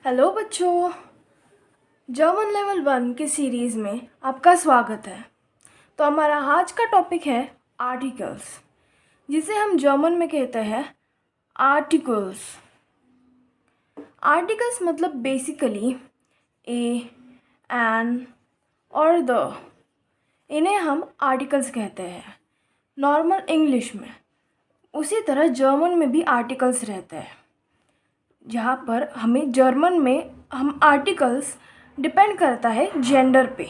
Hello बच्चों, German level 1 की series में आपका स्वागत है। तो हमारा आज का टॉपिक है आर्टिकल्स, जिसे हम जर्मन में कहते हैं आर्टिकल्स। आर्टिकल्स मतलब बेसिकली ए, एन और द, इन्हें हम आर्टिकल्स कहते हैं नॉर्मल इंग्लिश में। उसी तरह जर्मन में भी आर्टिकल्स रहते हैं, जहाँ पर हमें जर्मन में हम आर्टिकल्स डिपेंड करता है जेंडर पे।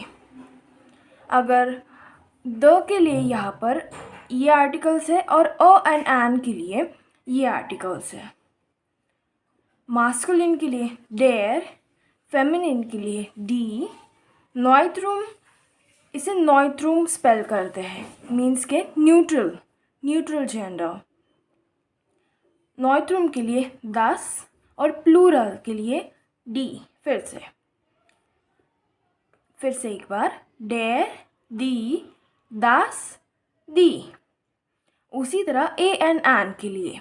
अगर द के लिए यहाँ पर ये आर्टिकल्स है और अ एंड एन के लिए ये आर्टिकल्स है। मास्कुलिन के लिए डेयर, फेमिनिन के लिए डी, नॉइट्रूम, इसे नॉइट्रूम स्पेल करते हैं, मीन्स के न्यूट्रल जेंडर। नॉइट्रूम के लिए दस और प्लूरल के लिए डी। फिर से एक बार, डेर, डी, दास, दी। उसी तरह ए एंड एन के लिए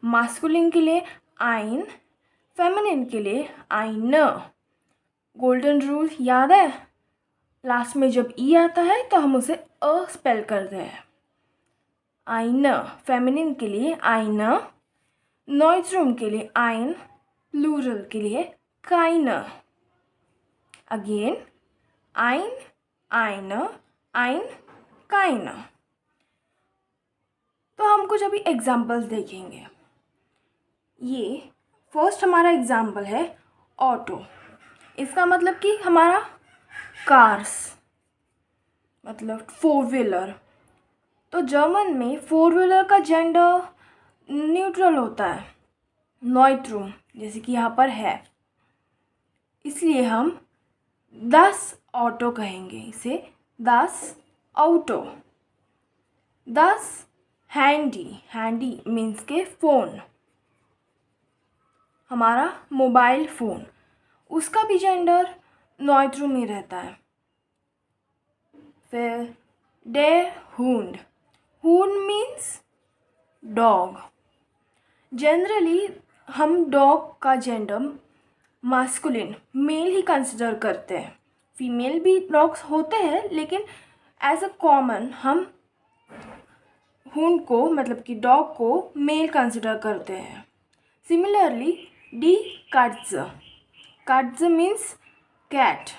मास्कुलिन के लिए आइन, फेमिनिन के लिए आइन। गोल्डन रूल याद है? लास्ट में जब ई आता है तो हम उसे अ स्पेल करते हैं। आइन, फेमिनिन के लिए आइन, नॉइट्रूम के लिए आइन, प्लूरल के लिए काइन। अगेन आइन, आइन, आइन, काइन। तो हम कुछ अभी एग्जाम्पल्स देखेंगे। ये फर्स्ट हमारा एग्जाम्पल है ऑटो। इसका मतलब कि हमारा कार्स, मतलब फोर व्हीलर। तो जर्मन में फोर व्हीलर का जेंडर न्यूट्रल होता है, नॉइट्रूम, जैसे कि यहाँ पर है। इसलिए हम 10 ऑटो कहेंगे, इसे 10 ऑटो। 10 हैंडी मीन्स के फ़ोन, हमारा मोबाइल फ़ोन, उसका भी जेंडर नॉइट्रूम ही रहता है। फिर der Hund, Hund means dog. Generally हम डॉग का जेंडर मास्कुलिन, मेल ही कंसिडर करते हैं। फीमेल भी डॉग्स होते हैं, लेकिन एज अ कॉमन हम हुंड को, मतलब कि डॉग को, मेल कंसिडर करते हैं। सिमिलरली डी काट्ज़, काट्ज़ मीन्स कैट।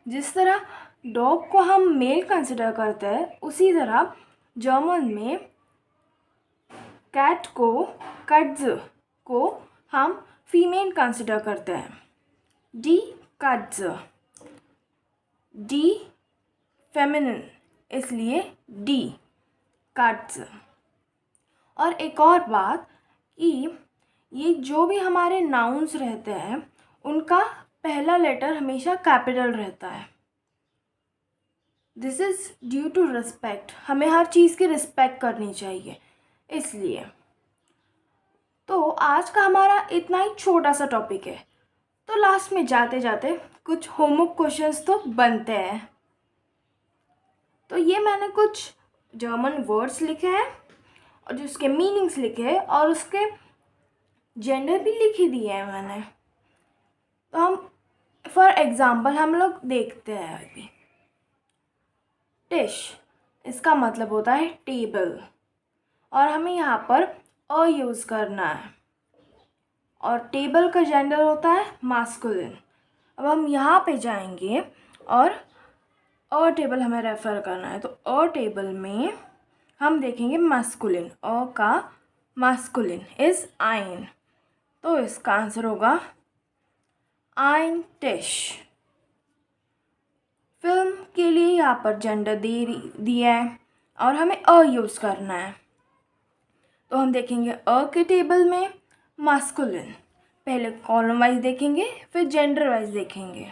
जिस तरह डॉग को हम मेल कंसिडर करते हैं, उसी तरह जर्मन में कैट को, काट्ज़ को हम फीमेल कंसिडर करते हैं। डी काट्ज़, डी फेमिनिन, इसलिए डी काट्ज़। और एक और बात कि ये जो भी हमारे नाउन्स रहते हैं, उनका पहला लेटर हमेशा कैपिटल रहता है। This is due to respect, हमें हर चीज़ की रिस्पेक्ट करनी चाहिए, इसलिए। तो आज का हमारा इतना ही छोटा सा टॉपिक है। तो लास्ट में जाते जाते कुछ होमवर्क क्वेश्चंस तो बनते हैं। तो ये मैंने कुछ जर्मन वर्ड्स लिखे हैं और जो उसके मीनिंग्स लिखे हैं और उसके जेंडर भी लिख ही दिए हैं मैंने। तो हम फॉर एग्ज़ाम्पल हम लोग देखते हैं अभी। डिश, इसका मतलब होता है टेबल, और हमें यहाँ पर अ यूज़ करना है, और टेबल का जेंडर होता है मास्कुलिन। अब हम यहाँ पे जाएंगे और अ टेबल हमें रेफ़र करना है, तो अ टेबल में हम देखेंगे मास्कुलिन। अ का मास्कुलिन इज़ आइन, तो इसका आंसर होगा आइन टिश। फिल्म के लिए यहाँ पर जेंडर दिया है और हमें अ यूज़ करना है, तो हम देखेंगे अ के टेबल में मास्कुलिन। पहले कॉलम वाइज देखेंगे, फिर जेंडर वाइज देखेंगे।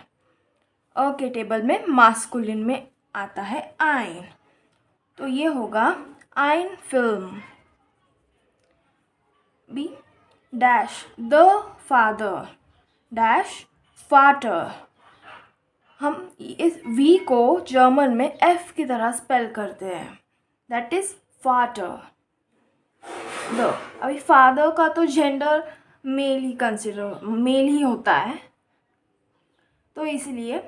अ के टेबल में मास्कुलिन में आता है आइन, तो ये होगा आइन film. B dash the father, dash father. हम इस वी को जर्मन में एफ की तरह स्पेल करते हैं, दैट इज़ फाटर। द, अभी फादर का तो जेंडर मेल ही होता है, तो इसलिए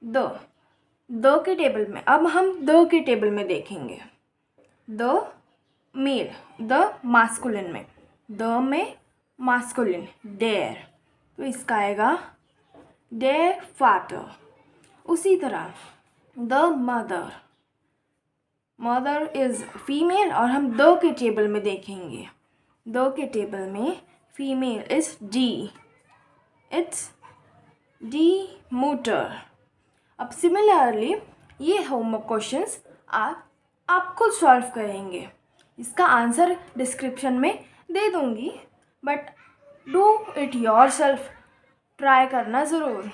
द के टेबल में, अब हम द के टेबल में देखेंगे। द मेल, द मास्कुलिन में, द में मास्कुलिन डेयर, तो इसका आएगा डेयर फादर। उसी तरह द मदर इज़ फीमेल, और हम द के टेबल में देखेंगे, द के टेबल में female is D, it's D motor. अब सिमिलरली ये होमवर्क क्वेश्चंस आप खुद सॉल्व करेंगे। इसका आंसर डिस्क्रिप्शन में दे दूँगी, but do it yourself, try करना ज़रूर।